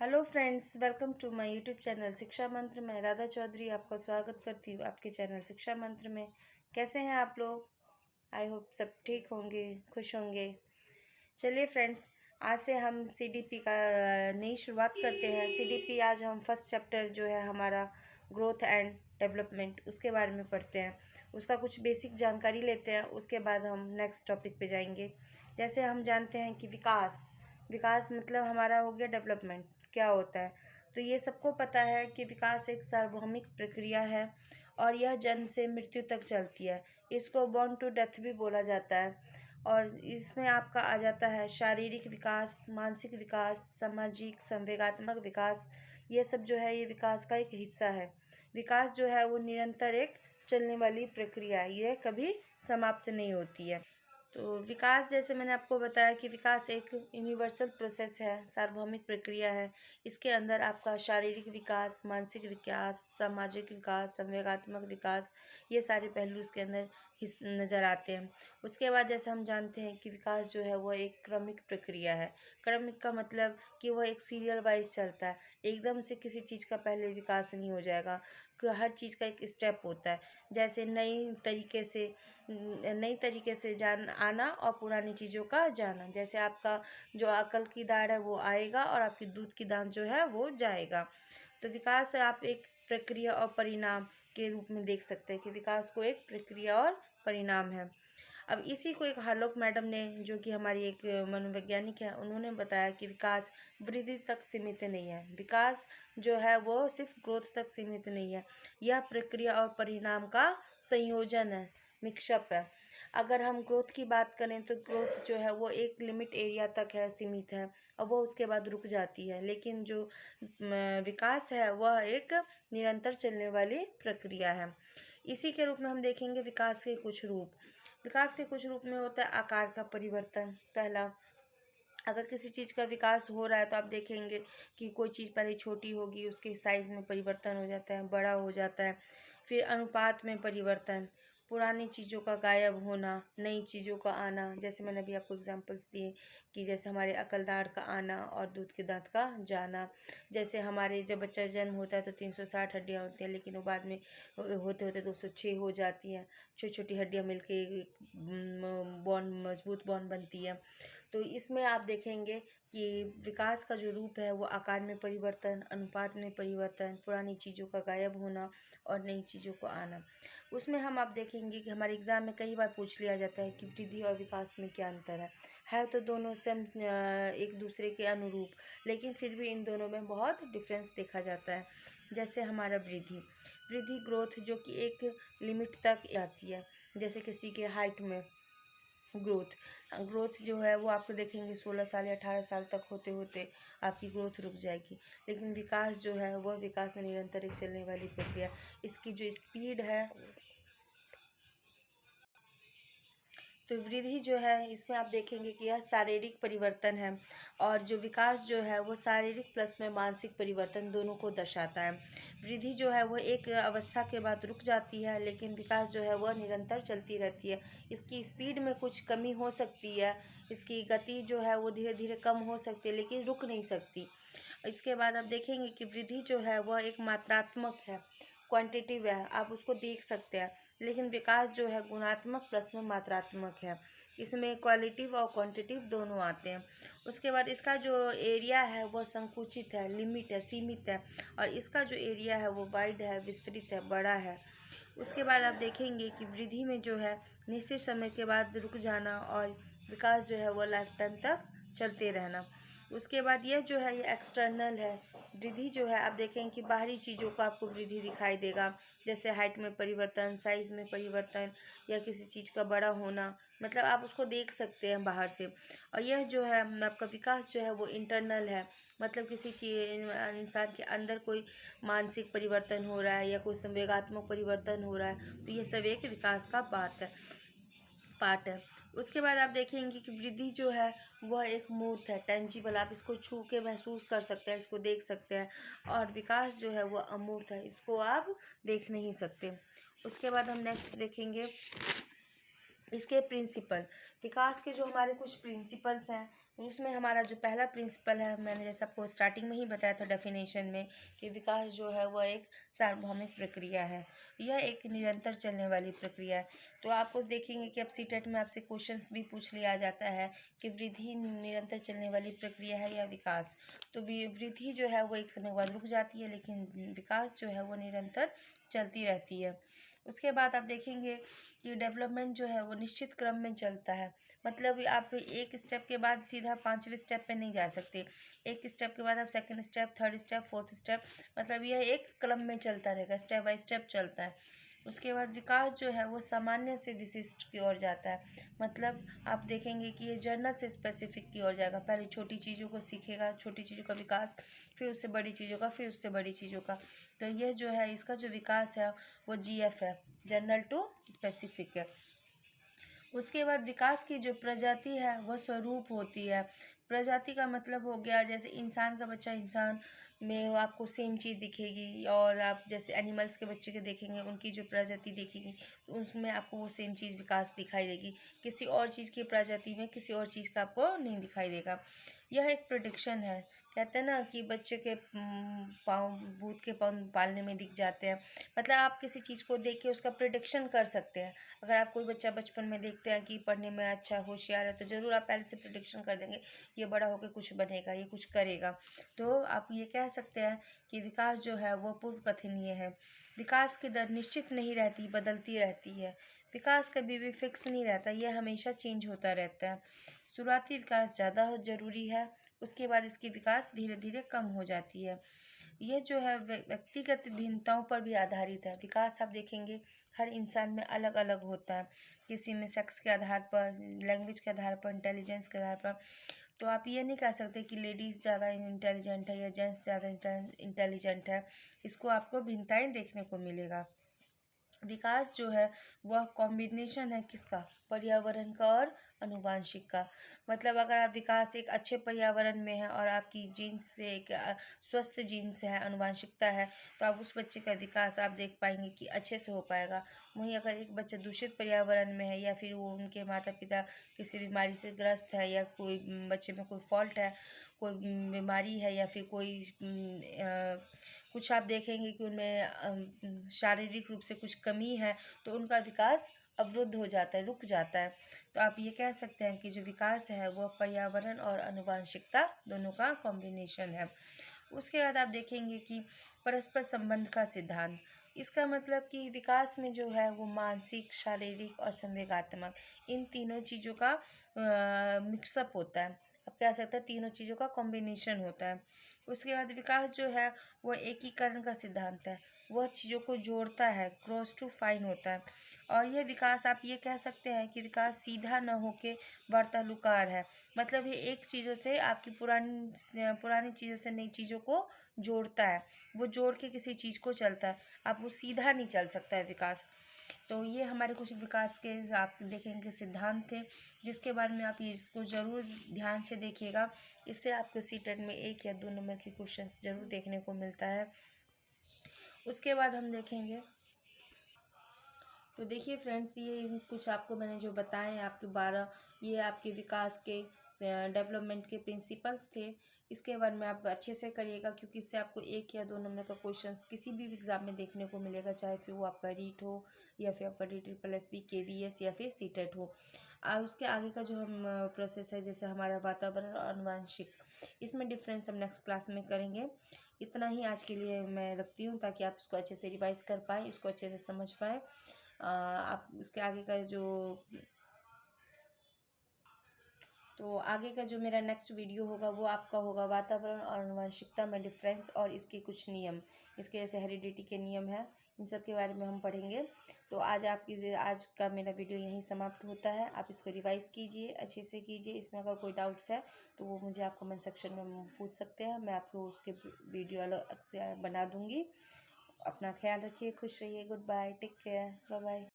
Hello friends, welcome to my YouTube channel Shiksha Mantra में। राधा चौधरी आपका स्वागत करती हूँ आपके चैनल शिक्षा मंत्र में। कैसे हैं आप लोग? आई होप सब ठीक होंगे, खुश होंगे। चलिए फ्रेंड्स, आज से हम सीडीपी का नई शुरुआत करते हैं। सीडीपी आज हम फर्स्ट चैप्टर जो है हमारा ग्रोथ एंड डेवलपमेंट, उसके बारे में पढ़ते हैं। उसका कुछ बेसिक जानकारी लेते हैं, उसके बाद हम नेक्स्ट टॉपिक पे जाएंगे। जैसे हम जानते हैं कि विकास विकास मतलब हमारा हो गया डेवलपमेंट, क्या होता है। तो ये सबको पता है कि विकास एक सार्वभौमिक प्रक्रिया है और यह जन्म से मृत्यु तक चलती है। इसको बॉर्न टू डेथ भी बोला जाता है। और इसमें आपका आ जाता है शारीरिक विकास, मानसिक विकास, सामाजिक संवेगात्मक विकास। ये सब जो है ये विकास का एक हिस्सा है। विकास जो है वो निरंतर एक चलने वाली प्रक्रिया है, ये कभी समाप्त नहीं होती है। तो विकास, जैसे मैंने आपको बताया कि विकास एक यूनिवर्सल प्रोसेस है, सार्वभौमिक प्रक्रिया है। इसके अंदर आपका शारीरिक विकास, मानसिक विकास, सामाजिक विकास, संवेगात्मक विकास, ये सारे पहलू इसके अंदर नज़र आते हैं। उसके बाद जैसे हम जानते हैं कि विकास जो है वो एक क्रमिक प्रक्रिया है। क्रमिक का मतलब कि वह एक सीरियल वाइज चलता है। एकदम से किसी चीज़ का पहले विकास नहीं हो जाएगा, हर चीज़ का एक स्टेप होता है। जैसे नई तरीके से जान आना और पुरानी चीज़ों का जाना। जैसे आपका जो अकल की दाढ़ है वो आएगा और आपकी दूध की दांत जो है वो जाएगा। तो विकास आप एक प्रक्रिया और परिणाम के रूप में देख सकते हैं कि विकास को एक प्रक्रिया और परिणाम है। अब इसी को एक हार्लोक मैडम ने, जो कि हमारी एक मनोवैज्ञानिक है, उन्होंने बताया कि विकास वृद्धि तक सीमित नहीं है। विकास जो है वो सिर्फ ग्रोथ तक सीमित नहीं है, यह प्रक्रिया और परिणाम का संयोजन है, मिक्सअप है। अगर हम ग्रोथ की बात करें तो ग्रोथ जो है वो एक लिमिट एरिया तक है, सीमित है, और वो उसके बाद रुक जाती है। लेकिन जो विकास है वह एक निरंतर चलने वाली प्रक्रिया है। इसी के रूप में हम देखेंगे विकास के कुछ रूप। विकास के कुछ रूप में होता है आकार का परिवर्तन। पहला, अगर किसी चीज़ का विकास हो रहा है तो आप देखेंगे कि कोई चीज़ पहले छोटी होगी, उसके साइज़ में परिवर्तन हो जाता है, बड़ा हो जाता है। फिर अनुपात में परिवर्तन, पुरानी चीज़ों का गायब होना, नई चीज़ों का आना। जैसे मैंने अभी आपको एग्जांपल्स दिए कि जैसे हमारे अकलदाढ़ का आना और दूध के दांत का जाना। जैसे हमारे जब बच्चा जन्म होता है तो 360 हड्डियाँ होती हैं, लेकिन वो बाद में होते होते 206 हो जाती हैं। छोटी छोटी हड्डियाँ मिलके बॉन्ड, मजबूत बॉन्ड बनती है। तो इसमें आप देखेंगे कि विकास का जो रूप है वो आकार में परिवर्तन, अनुपात में परिवर्तन, पुरानी चीज़ों का गायब होना और नई चीज़ों को आना। उसमें हम आप देखेंगे कि हमारे एग्ज़ाम में कई बार पूछ लिया जाता है कि वृद्धि और विकास में क्या अंतर है तो दोनों सेम, एक दूसरे के अनुरूप, लेकिन फिर भी इन दोनों में बहुत डिफरेंस देखा जाता है। जैसे हमारा वृद्धि वृद्धि ग्रोथ जो कि एक लिमिट तक आती है। जैसे किसी के हाइट में ग्रोथ ग्रोथ जो है वो आपको देखेंगे 16 साल या 18 साल तक होते होते आपकी ग्रोथ रुक जाएगी। लेकिन विकास जो है वह विकास निरंतर एक चलने वाली प्रक्रिया। इसकी जो स्पीड है, तो वृद्धि जो है इसमें आप देखेंगे कि यह शारीरिक परिवर्तन है, और जो विकास जो है वो शारीरिक प्लस में मानसिक परिवर्तन दोनों को दर्शाता है। वृद्धि जो है वो एक अवस्था के बाद रुक जाती है, लेकिन विकास जो है वह निरंतर चलती रहती है। इसकी स्पीड में कुछ कमी हो सकती है, इसकी गति जो है वो धीरे धीरे कम हो सकती है, लेकिन रुक नहीं सकती। इसके बाद आप देखेंगे कि वृद्धि जो है वह एक मात्रात्मक है, क्वांटिटिव है, आप उसको देख सकते हैं। लेकिन विकास जो है गुणात्मक प्लस में मात्रात्मक है, इसमें क्वालिटिव और क्वांटिटिव दोनों आते हैं। उसके बाद इसका जो एरिया है वह संकुचित है, लिमिट है, सीमित है, और इसका जो एरिया है वो वाइड है, विस्तृत है, बड़ा है। उसके बाद आप देखेंगे कि वृद्धि में जो है निश्चित समय के बाद रुक जाना, और विकास जो है वो लाइफ टाइम तक चलते रहना। उसके बाद यह जो है ये एक्सटर्नल है। वृद्धि जो है आप देखें कि बाहरी चीज़ों को आपको वृद्धि दिखाई देगा, जैसे हाइट में परिवर्तन, साइज़ में परिवर्तन, या किसी चीज़ का बड़ा होना, मतलब आप उसको देख सकते हैं बाहर से। और यह जो है आपका विकास जो है वो इंटरनल है, मतलब किसी चीज़, इंसान के अंदर कोई मानसिक परिवर्तन हो रहा है या कोई संवेगात्मक परिवर्तन हो रहा है, तो ये सब एक विकास का पार्ट है। उसके बाद आप देखेंगे कि वृद्धि जो है वह एक मूर्त है, टेंजिबल, आप इसको छू के महसूस कर सकते हैं, इसको देख सकते हैं। और विकास जो है वह अमूर्त है, इसको आप देख नहीं सकते। उसके बाद हम नेक्स्ट देखेंगे इसके प्रिंसिपल। विकास के जो हमारे कुछ प्रिंसिपल्स हैं उसमें हमारा जो पहला प्रिंसिपल है, मैंने जैसे आपको स्टार्टिंग में ही बताया था डेफिनेशन में, कि विकास जो है वह एक सार्वभौमिक प्रक्रिया है। यह एक निरंतर चलने वाली प्रक्रिया है। तो आपको देखेंगे कि अब सीटेट में आपसे क्वेश्चंस भी पूछ लिया जाता है कि वृद्धि निरंतर चलने वाली प्रक्रिया है या विकास। तो वृद्धि जो है वो एक समय के बाद रुक जाती है, लेकिन विकास जो है वो निरंतर चलती रहती है। उसके बाद आप देखेंगे कि डेवलपमेंट जो है वो निश्चित क्रम में चलता है। मतलब आप एक स्टेप के बाद सीधा 5वें स्टेप पे नहीं जा सकते। एक स्टेप के बाद आप second step, third step, fourth step, मतलब यह एक क्रम में चलता रहेगा, स्टेप बाय स्टेप चलता है। उसके बाद विकास जो है वो सामान्य से विशिष्ट की ओर जाता है। मतलब आप देखेंगे कि ये जर्नल से स्पेसिफिक की ओर जाएगा। पहले छोटी चीज़ों को सीखेगा, छोटी चीज़ों का विकास, फिर उससे बड़ी चीज़ों का, फिर उससे बड़ी चीज़ों का। तो यह जो है इसका जो विकास है वो GF है, जनरल टू स्पेसिफिक है। उसके बाद विकास की जो प्रजाति है वह स्वरूप होती है। प्रजाति का मतलब हो गया, जैसे इंसान का बच्चा इंसान में वो आपको सेम चीज़ दिखेगी, और आप जैसे एनिमल्स के बच्चे के देखेंगे उनकी जो प्रजाति देखेंगी तो उसमें आपको वो सेम चीज़ विकास दिखाई देगी। किसी और चीज़ की प्रजाति में किसी और चीज़ का आपको नहीं दिखाई देगा। यह एक प्रोडिक्शन है। कहते हैं ना कि बच्चे के पाँव, भूत के पाँव पालने में दिख जाते हैं। मतलब आप किसी चीज़ को देख के उसका प्रिडिक्शन कर सकते हैं। अगर आप कोई बच्चा बचपन में देखते हैं कि पढ़ने में अच्छा होशियार है, तो ज़रूर आप पहले से प्रिडिक्शन कर देंगे ये बड़ा होकर कुछ बनेगा, ये कुछ करेगा। तो आप ये कह सकते हैं कि विकास जो है वो पूर्व कथनीय है। विकास की दर निश्चित नहीं रहती, बदलती रहती है। विकास कभी भी फिक्स नहीं रहता, यह हमेशा चेंज होता रहता है। शुरुआती विकास ज़्यादा ज़रूरी है, उसके बाद इसकी विकास धीरे धीरे कम हो जाती है। ये जो है व्यक्तिगत भिन्नताओं पर भी आधारित है। विकास आप देखेंगे हर इंसान में अलग अलग होता है। किसी में सेक्स के आधार पर, लैंग्वेज के आधार पर, इंटेलिजेंस के आधार पर। तो आप ये नहीं कह सकते कि लेडीज़ ज़्यादा इंटेलिजेंट है या जेंट्स ज़्यादा इंटेलिजेंट है। इसको आपको भिन्नताएं देखने को मिलेगा। विकास जो है वह कॉम्बिनेशन है किसका, पर्यावरण का और अनुवांशिक का। मतलब अगर आप विकास एक अच्छे पर्यावरण में है और आपकी जीन्स से एक स्वस्थ जीन्स है, अनुवांशिकता है, तो आप उस बच्चे का विकास आप देख पाएंगे कि अच्छे से हो पाएगा। वहीं अगर एक बच्चा दूषित पर्यावरण में है, या फिर वो उनके माता पिता किसी बीमारी से ग्रस्त है, या कोई बच्चे में कोई फॉल्ट है, कोई बीमारी है, या फिर कोई कुछ आप देखेंगे कि उनमें शारीरिक रूप से कुछ कमी है, तो उनका विकास अवरुद्ध हो जाता है, रुक जाता है। तो आप ये कह सकते हैं कि जो विकास है वह पर्यावरण और आनुवंशिकता दोनों का कॉम्बिनेशन है। उसके बाद आप देखेंगे कि परस्पर संबंध का सिद्धांत। इसका मतलब कि विकास में जो है वो मानसिक, शारीरिक और संवेगात्मक, इन तीनों चीज़ों का मिक्सअप होता है। आप कह सकते हैं तीनों चीज़ों का कॉम्बिनेशन होता है। उसके बाद विकास जो है वो एकीकरण का सिद्धांत है। वह चीज़ों को जोड़ता है, क्रॉस टू फाइन होता है। और यह विकास आप ये कह सकते हैं कि विकास सीधा न होके वार्तानुकार है। मतलब ये एक चीज़ों से आपकी पुरानी चीज़ों से नई चीज़ों को जोड़ता है। वो जोड़ के किसी चीज़ को चलता है। आप वो सीधा नहीं चल सकता है विकास। तो ये हमारे कुछ विकास के आप देखेंगे सिद्धांत थे, जिसके बारे में आप ये इसको ज़रूर ध्यान से देखिएगा। इससे आपको सीटेट में 1 या 2 नंबर के क्वेश्चन ज़रूर देखने को मिलता है। उसके बाद हम देखेंगे, तो देखिए फ्रेंड्स, ये कुछ आपको मैंने जो बताए आपके 12, ये आपके विकास के डेवलपमेंट के प्रिंसिपल्स थे। इसके बारे में आप अच्छे से करिएगा, क्योंकि इससे आपको 1 या 2 नंबर का क्वेश्चंस किसी भी एग्ज़ाम में देखने को मिलेगा, चाहे फिर वो आपका रीट हो, या फिर आपका DSSS, KVS, या फिर सीटेट हो। उसके आगे का जो हम प्रोसेस है, जैसे हमारा वातावरण और आनुवंशिक, इसमें डिफरेंस हम नेक्स्ट क्लास में करेंगे। इतना ही आज के लिए मैं रखती हूँ, ताकि आप इसको अच्छे से रिवाइज कर पाएँ, इसको अच्छे से समझ पाएँ। आप उसके आगे का जो, तो आगे का जो मेरा नेक्स्ट वीडियो होगा वो आपका होगा वातावरण और आनुवंशिकता में डिफरेंस और इसके कुछ नियम। इसके जैसे हेरिडिटी के नियम है, इन सब के बारे में हम पढ़ेंगे। तो आज का मेरा वीडियो यहीं समाप्त होता है। आप इसको रिवाइज कीजिए, अच्छे से कीजिए। इसमें अगर कोई डाउट्स है तो वो मुझे आप कमेंट सेक्शन में पूछ सकते हैं, मैं आपको उसके वीडियो अलग से बना दूँगी। अपना ख्याल रखिए, खुश रहिए, goodbye, take care, bye bye.